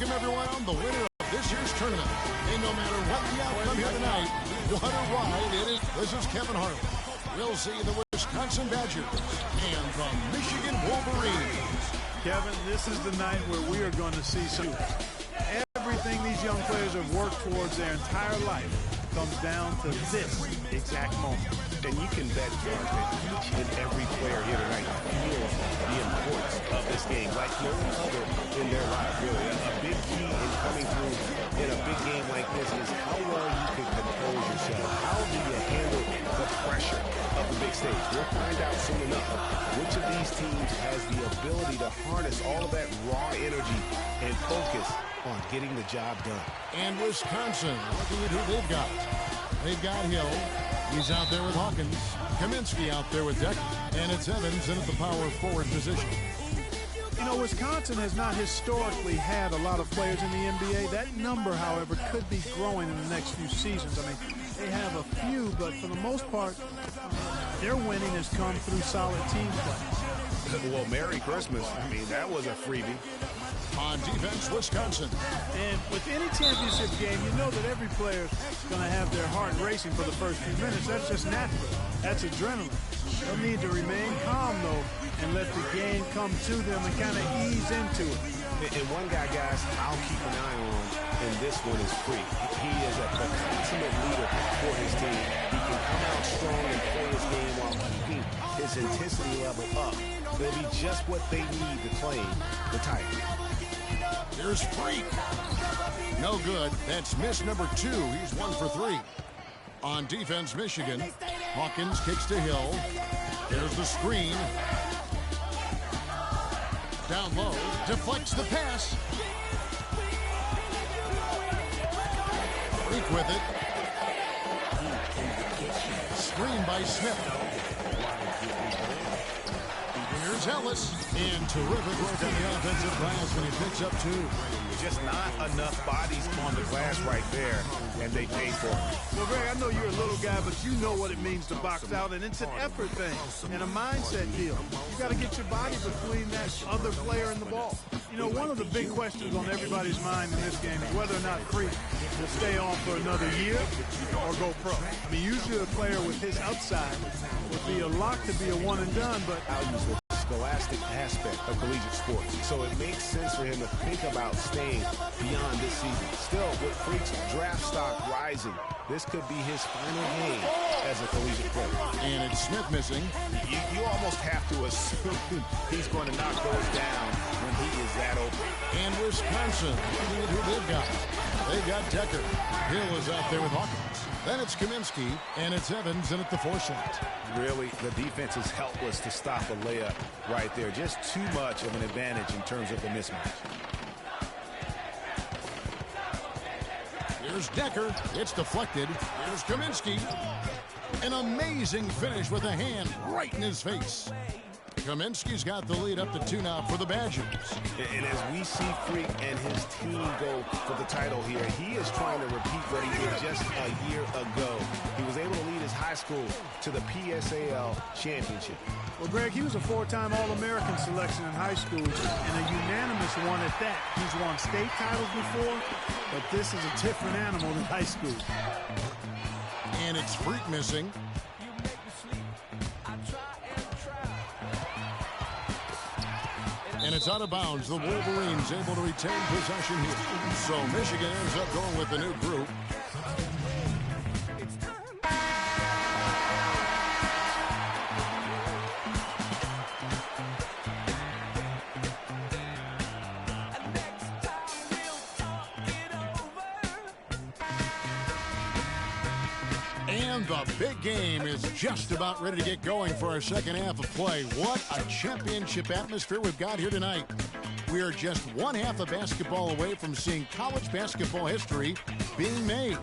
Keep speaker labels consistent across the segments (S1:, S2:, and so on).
S1: Welcome, everyone, the winner of this year's tournament. And no matter what the outcome here tonight, what a ride it is. This is Kevin Harlan. We'll see the Wisconsin Badgers and the Michigan Wolverines.
S2: Kevin, this is the night where we are going to see everything these young players have worked towards their entire life comes down to this exact moment.
S3: And you can bet, George, that each and every player here tonight feels the importance of this game like no other in their life, really. A big key in coming through in a big game like this is how well you can compose yourself. How do you handle the pressure of the big stage? We'll find out soon enough which of these teams has the ability to harness all of that raw energy and focus on getting the job done.
S1: And Wisconsin, looking at who they've got. They've got Hill. He's out there with Hawkins. Kaminsky out there with Decker. And it's Evans in at the power forward position.
S2: You know, Wisconsin has not historically had a lot of players in the NBA. That number, however, could be growing in the next few seasons. I mean, they have a few, but for the most part, their winning has come through solid team play.
S3: Well, Merry Christmas. I mean, that was a freebie.
S1: On defense, Wisconsin.
S2: And with any championship game, you know that every player is going to have their heart racing for the first few minutes. That's just natural. That's adrenaline. They'll need to remain calm, though, and let the game come to them and kind of ease into it.
S3: And one guy, guys, I'll keep an eye on, and this one is Freak. He is a consummate leader for his team. He can come out strong and play his game while keeping his intensity level up. They'll be just what they need to claim the title.
S1: Here's Freak. No good. That's miss number 2. He's 1 for 3. On defense, Michigan. Hawkins kicks to Hill. There's the screen. Down low. Deflects the pass. Freak with it. Screen by Smith. Here's Ellis. And terrific work on the offensive glass when he picks up 2.
S3: Just not enough bodies on the glass right there, and they pay for it.
S2: Well, Greg, I know you're a little guy, but you know what it means to box out, and it's an effort thing and a mindset deal. You got to get your body between that other player and the ball. You know, one of the big questions on everybody's mind in this game is whether or not Freak will stay on for another year or go pro. I mean, usually a player with his upside would be a lock to be a one and done, but
S3: I'll use the scholastic aspect of collegiate sports, so it makes sense for him to think about staying beyond this season. Still, with Freak's draft stock rising, this could be his final game as a collegiate player.
S1: And it's Smith missing.
S3: You almost have to assume he's going to knock those down when he is that open.
S1: And Wisconsin, looking at who they've got. They've got Decker. Hill is out there with Hawkins. Then it's Kaminsky, and it's Evans in at the 4 slot.
S3: Really, the defense is helpless to stop a layup right there. Just too much of an advantage in terms of the mismatch.
S1: Here's Decker. It's deflected. Here's Kaminsky. An amazing finish with a hand right in his face. Kaminsky's got the lead up to 2 now for the Badgers.
S3: And as we see Freak and his team go for the title here, he is trying to repeat what he did just a year ago. He was able to lead his high school to the PSAL championship.
S2: Well, Greg, he was a 4-time All-American selection in high school and a unanimous one at that. He's won state titles before, but this is a different animal than high school.
S1: And it's Freak missing. And it's out of bounds. The Wolverines able to retain possession here. So Michigan ends up going with the new group. And the big game is just about ready to get going for our second half of play. What a championship atmosphere we've got here tonight. We are just one half of basketball away from seeing college basketball history being made.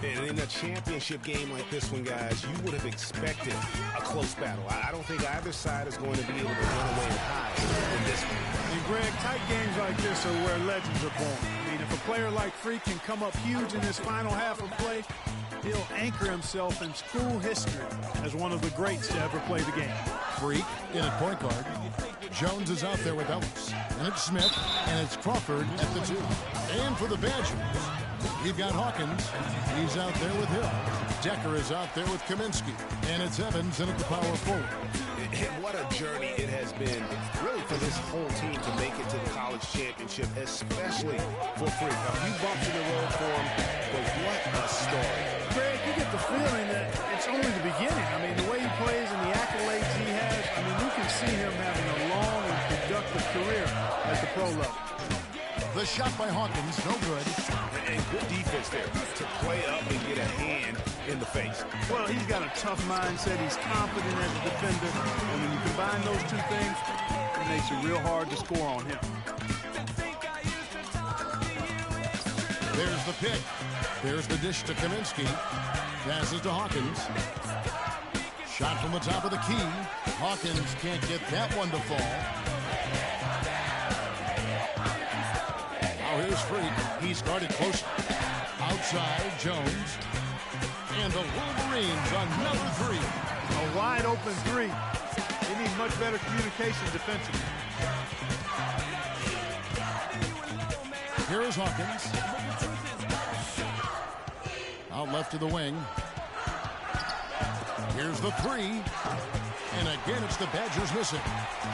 S3: And in a championship game like this one, guys, you would have expected a close battle. I don't think either side is going to be able to run away and hide in this one.
S2: And, Greg, tight games like this are where legends are born. I mean, if a player like Freak can come up huge in this final half of play, he'll anchor himself in school history as one of the greats to ever play the game.
S1: Freak in at point guard. Jones is out there with Ellis. And it's Smith, and it's Crawford at the 2. And for the Badgers, we've got Hawkins. He's out there with Hill. Decker is out there with Kaminsky. And it's Evans in at the power forward.
S3: And what a journey it has been, really, for this whole team to make it to the college championship, especially for Freak. A few bumps in the road for him, but what a story.
S2: Greg, you get the feeling that it's only the beginning. I mean, the way he plays and the accolades he has, I mean, you can see him having a long and productive career at the pro level.
S1: The shot by Hawkins, no good.
S3: And good defense there to play up and get a hand in the face.
S2: Well, he's got a tough mindset. He's confident as a defender. And when you combine those two things, it makes it real hard to score on him.
S1: There's the pick. There's the dish to Kaminsky. Passes to Hawkins. Shot from the top of the key. Hawkins can't get that one to fall. Now here's Freak. He started close. Outside, Jones. And the Wolverines another 3.
S2: A wide open 3. They need much better communication defensively.
S1: Here is Hawkins. Out left to the wing. Here's the 3. And again, it's the Badgers missing.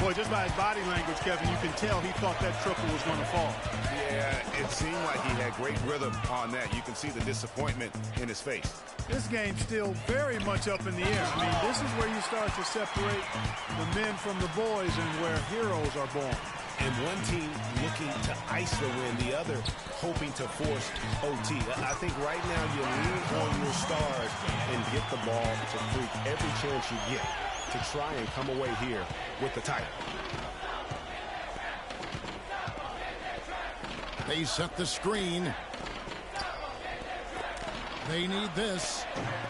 S2: Boy, just by his body language, Kevin, you can tell he thought that triple was going to fall.
S3: Yeah, it seemed like he had great rhythm on that. You can see the disappointment in his face.
S2: This game's still very much up in the air. I mean, this is where you start to separate the men from the boys and where heroes are born.
S3: And one team looking to ice the win, the other hoping to force OT. I think right now you lean on your stars and get the ball to Freak every chance you get to try and come away here with the title.
S1: They set the screen. They need this.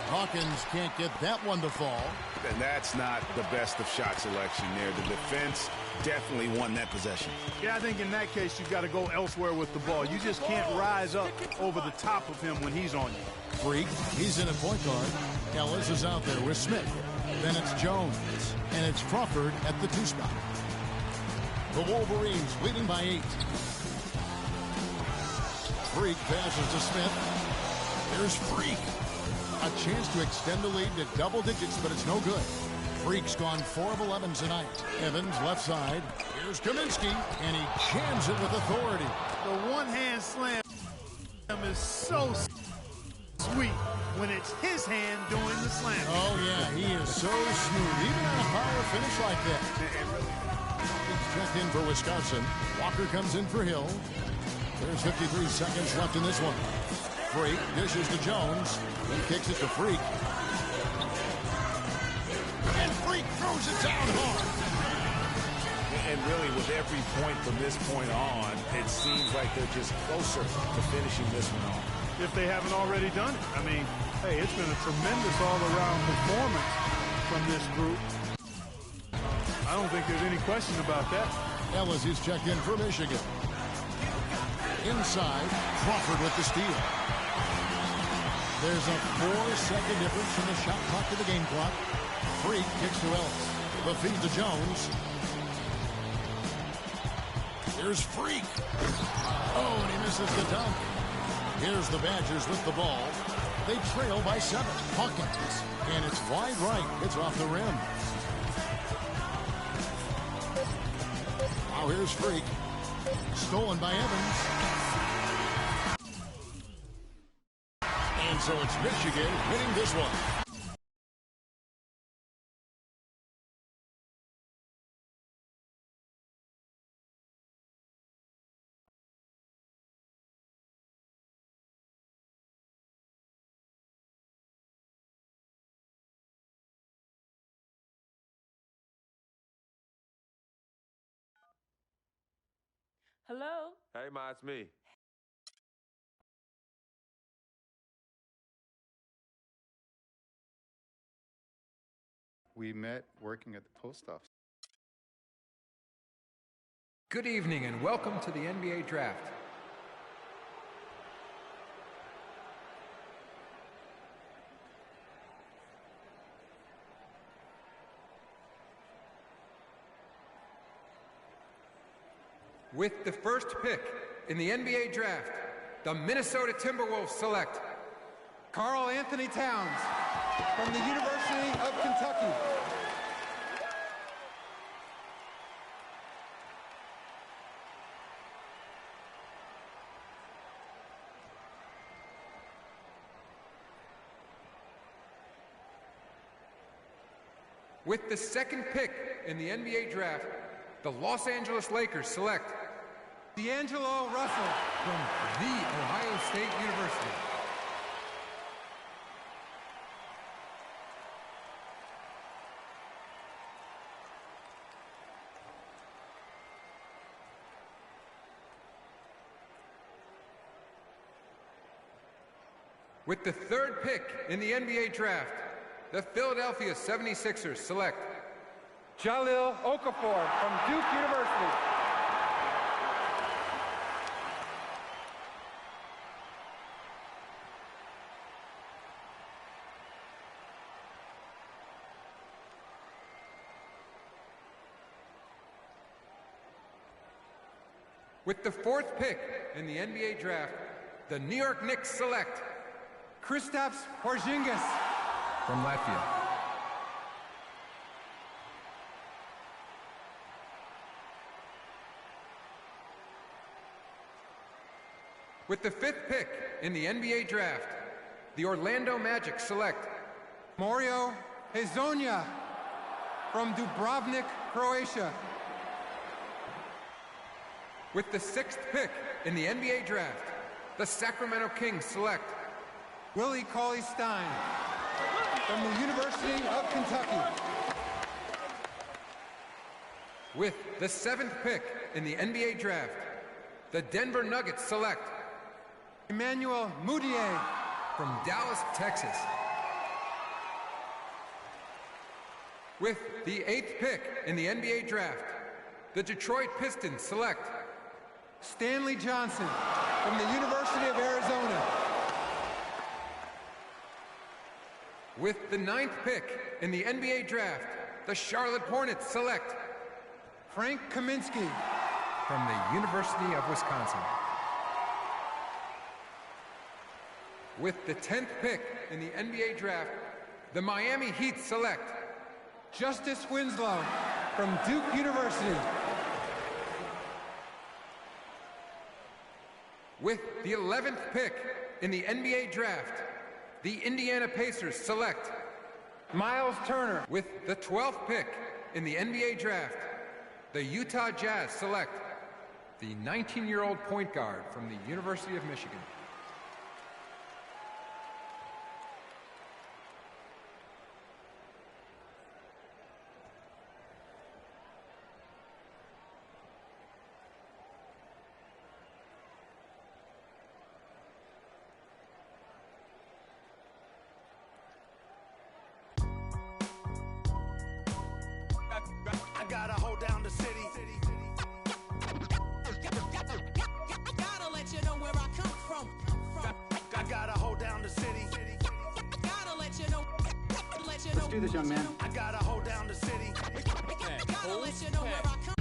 S1: Hawkins can't get that one to fall.
S3: And that's not the best of shot selection there. The defense definitely won that possession.
S2: Yeah, I think in that case, you've got to go elsewhere with the ball. You just can't rise up over the top of him when he's on you.
S1: Freak, he's in at point guard. Ellis is out there with Smith. Then it's Jones. And it's Crawford at the 2 spot. The Wolverines leading by 8. Freak passes to Smith. There's Freak. A chance to extend the lead to double digits, but it's no good. Freak's gone 4 of 11 tonight. Evans left side. Here's Kaminsky, and he jams it with authority.
S2: The one-hand slam is so sweet when it's his hand doing the slam.
S1: Oh, yeah, he is so smooth, even on a power finish like that. He's checked in for Wisconsin. Walker comes in for Hill. There's 53 seconds left in this one. Freak dishes to Jones. He kicks it to Freak. And Freak throws it down hard.
S3: And really, with every point from this point on, it seems like they're just closer to finishing this one off.
S2: If they haven't already done it. I mean, hey, it's been a tremendous all-around performance from this group. I don't think there's any question about that.
S1: Ellis is checked in for Michigan. Inside, Crawford with the steal. There's a 4-second difference from the shot clock to the game clock. Freak kicks to Ellis. The feed to Jones. Here's Freak. Oh, and he misses the dunk. Here's the Badgers with the ball. They trail by 7. Hawkins. And it's wide right. It's off the rim. Now here's Freak. Stolen by Evans. And so it's Michigan winning this one.
S4: Hello?
S5: Hey, Ma, it's me.
S6: We met working at the post office.
S7: Good evening and welcome to the NBA Draft. With the first pick in the NBA draft, the Minnesota Timberwolves select
S5: Karl Anthony Towns from the University of Kentucky.
S7: With the second pick in the NBA draft, the Los Angeles Lakers select
S5: D'Angelo Russell
S7: from The Ohio State University. With the third pick in the NBA draft, the Philadelphia 76ers select
S5: Jahlil Okafor from Duke University.
S7: With the fourth pick in the NBA draft, the New York Knicks select
S5: Kristaps Porzingis
S7: from Latvia. With the fifth pick in the NBA draft, the Orlando Magic select
S5: Mario Hezonja from Dubrovnik, Croatia.
S7: With the sixth pick in the NBA draft, the Sacramento Kings select
S5: Willie Cauley-Stein from the University of Kentucky.
S7: With the seventh pick in the NBA draft, the Denver Nuggets select
S5: Emmanuel Mudiay
S7: from Dallas, Texas. With the eighth pick in the NBA draft, the Detroit Pistons select
S5: Stanley Johnson from the University of Arizona.
S7: With the ninth pick in the NBA draft, the Charlotte Hornets select
S5: Frank Kaminsky
S7: from the University of Wisconsin. With the 10th pick in the NBA draft, the Miami Heat select
S5: Justice Winslow from Duke University.
S7: With the 11th pick in the NBA draft, the Indiana Pacers select
S5: Miles Turner.
S7: With the 12th pick in the NBA draft, the Utah Jazz select the 19-year-old point guard from the University of Michigan.
S8: I gotta hold down the city.
S9: Gotta let you know where I come from.
S8: I gotta hold down the city.
S9: Gotta let you know.
S10: Let's do this, young man.
S8: I gotta hold down the city.
S9: Gotta let you know where I come.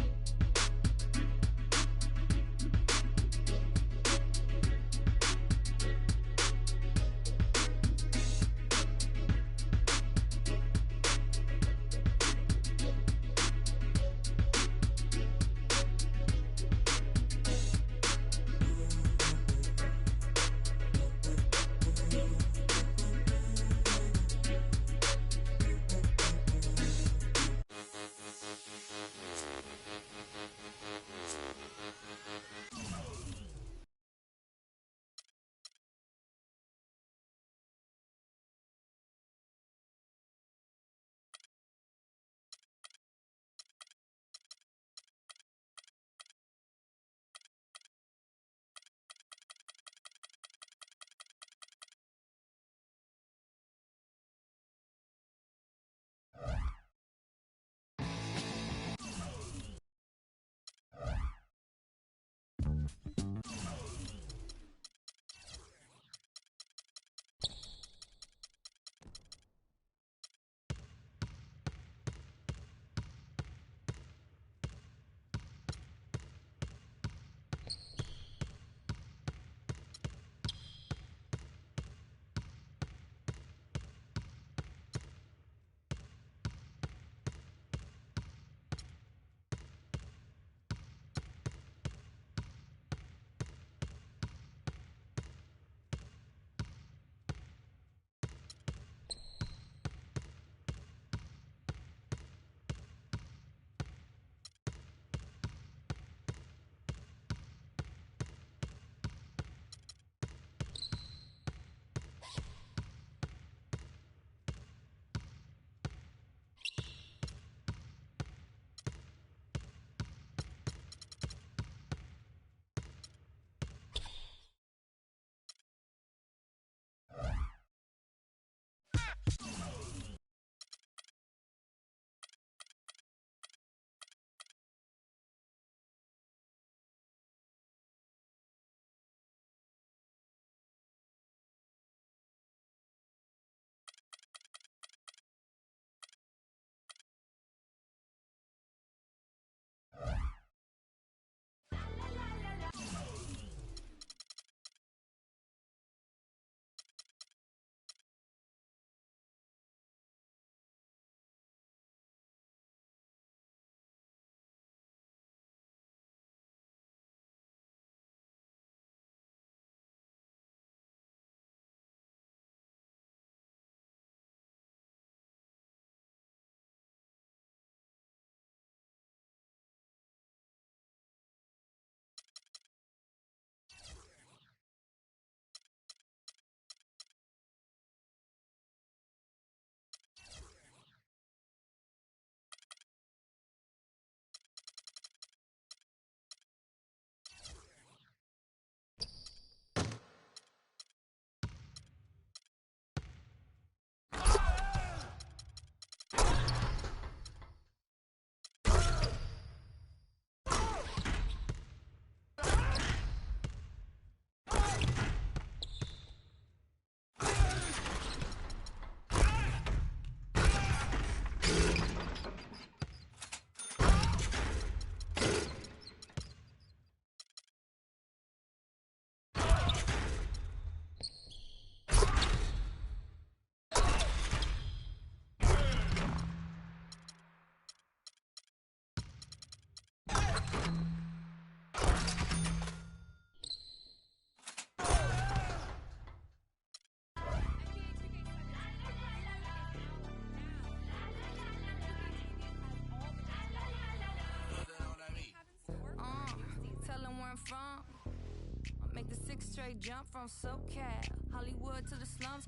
S11: jump from SoCal, Hollywood to the slums.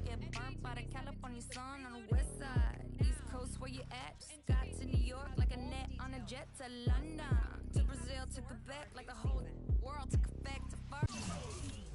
S11: Get burnt by the California sun on the west side. East Coast, where you at? Just got to New York like a net on a jet to London. To Brazil, to Quebec, like the whole world took effect to first.